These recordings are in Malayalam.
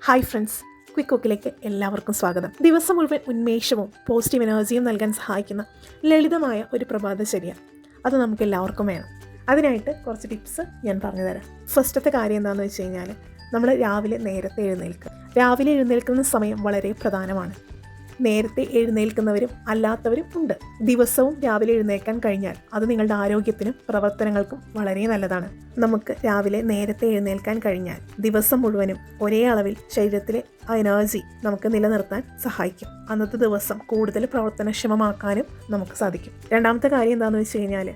ഹായ് ഫ്രണ്ട്സ്, ക്വിക്ക് കുക്കിലേക്ക് എല്ലാവർക്കും സ്വാഗതം. ദിവസം മുഴുവൻ ഉന്മേഷവും പോസിറ്റീവ് എനർജിയും നൽകാൻ സഹായിക്കുന്ന ലളിതമായ ഒരു പ്രഭാതചര്യ അത് നമുക്ക് എല്ലാവർക്കും വേണം. അതിനായിട്ട് കുറച്ച് ടിപ്സ് ഞാൻ പറഞ്ഞു തരാം. ഫസ്റ്റത്തെ കാര്യം എന്താണെന്ന് വെച്ച് കഴിഞ്ഞാൽ, നമ്മൾ രാവിലെ നേരത്തെ എഴുന്നേൽക്കുക. രാവിലെ എഴുന്നേൽക്കുന്ന സമയം വളരെ പ്രധാനമാണ്. നേരത്തെ എഴുന്നേൽക്കുന്നവരും അല്ലാത്തവരും ഉണ്ട്. ദിവസവും രാവിലെ എഴുന്നേൽക്കാൻ കഴിഞ്ഞാൽ അത് നിങ്ങളുടെ ആരോഗ്യത്തിനും പ്രവർത്തനങ്ങൾക്കും വളരെ നല്ലതാണ്. നമുക്ക് രാവിലെ നേരത്തെ എഴുന്നേൽക്കാൻ കഴിഞ്ഞാൽ ദിവസം മുഴുവനും ഒരേ അളവിൽ ശരീരത്തിലെ എനർജി നമുക്ക് നിലനിർത്താൻ സഹായിക്കും. അന്നത്തെ ദിവസം കൂടുതൽ പ്രവർത്തനക്ഷമമാക്കാനും നമുക്ക് സാധിക്കും. രണ്ടാമത്തെ കാര്യം എന്താണെന്ന് വെച്ച് കഴിഞ്ഞാൽ,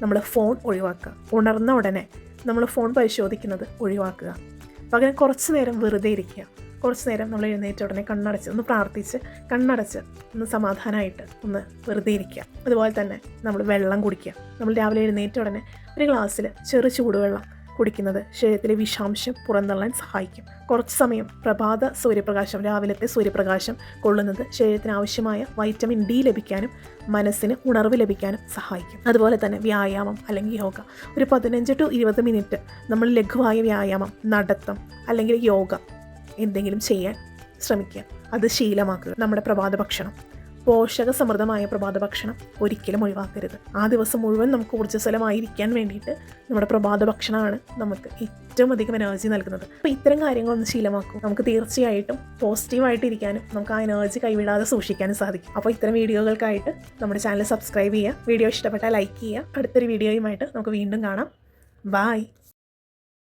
നമ്മൾ ഫോൺ ഒഴിവാക്കുക. ഉണർന്ന ഉടനെ നമ്മൾ ഫോൺ പരിശോധിക്കുന്നത് ഒഴിവാക്കുക. പകരം കുറച്ച് നേരം വെറുതെ ഇരിക്കുക. കുറച്ച് നേരം നമ്മൾ എഴുന്നേറ്റ ഉടനെ കണ്ണടച്ച് ഒന്ന് പ്രാർത്ഥിച്ച് കണ്ണടച്ച് ഒന്ന് സമാധാനമായിട്ട് ഒന്ന് വെറുതെ ഇരിക്കുക. അതുപോലെ തന്നെ നമ്മൾ വെള്ളം കുടിക്കുക. നമ്മൾ രാവിലെ എഴുന്നേറ്റ ഉടനെ ഒരു ഗ്ലാസ്സിൽ ചൂടുവെള്ളം കുടിക്കുന്നത് ശരീരത്തിലെ വിഷാംശം പുറന്തള്ളാൻ സഹായിക്കും. കുറച്ച് സമയം രാവിലത്തെ സൂര്യപ്രകാശം കൊള്ളുന്നത് ശരീരത്തിന് ആവശ്യമായ വൈറ്റമിൻ ഡി ലഭിക്കാനും മനസ്സിന് ഉണർവ് ലഭിക്കാനും സഹായിക്കും. അതുപോലെ തന്നെ വ്യായാമം അല്ലെങ്കിൽ യോഗ, ഒരു 15 to 20 മിനിറ്റ് നമ്മൾ ലഘുവായ വ്യായാമം, നടത്തം അല്ലെങ്കിൽ യോഗ എന്തെങ്കിലും ചെയ്യാൻ ശ്രമിക്കുക. അത് ശീലമാക്കുക. നമ്മുടെ പ്രഭാത ഭക്ഷണം, പോഷക സമൃദ്ധമായ പ്രഭാത ഭക്ഷണം ഒരിക്കലും ഒഴിവാക്കരുത്. ആ ദിവസം മുഴുവൻ നമുക്ക് ഊർജ്ജസ്വലമായിരിക്കാൻ വേണ്ടിയിട്ട് നമ്മുടെ പ്രഭാത ഭക്ഷണമാണ് നമുക്ക് ഏറ്റവും അധികം എനർജി നൽകുന്നത്. അപ്പോൾ ഇത്തരം കാര്യങ്ങളൊന്ന് ശീലമാക്കും. നമുക്ക് തീർച്ചയായിട്ടും പോസിറ്റീവായിട്ട് ഇരിക്കാനും നമുക്ക് ആ എനർജി കൈവിടാതെ സൂക്ഷിക്കാനും സാധിക്കും. അപ്പോൾ ഇത്തരം വീഡിയോകൾക്കായിട്ട് നമ്മുടെ ചാനൽ സബ്സ്ക്രൈബ് ചെയ്യുക. വീഡിയോ ഇഷ്ടപ്പെട്ടാൽ ലൈക്ക് ചെയ്യുക. അടുത്തൊരു വീഡിയോയുമായിട്ട് നമുക്ക് വീണ്ടും കാണാം. ബൈ.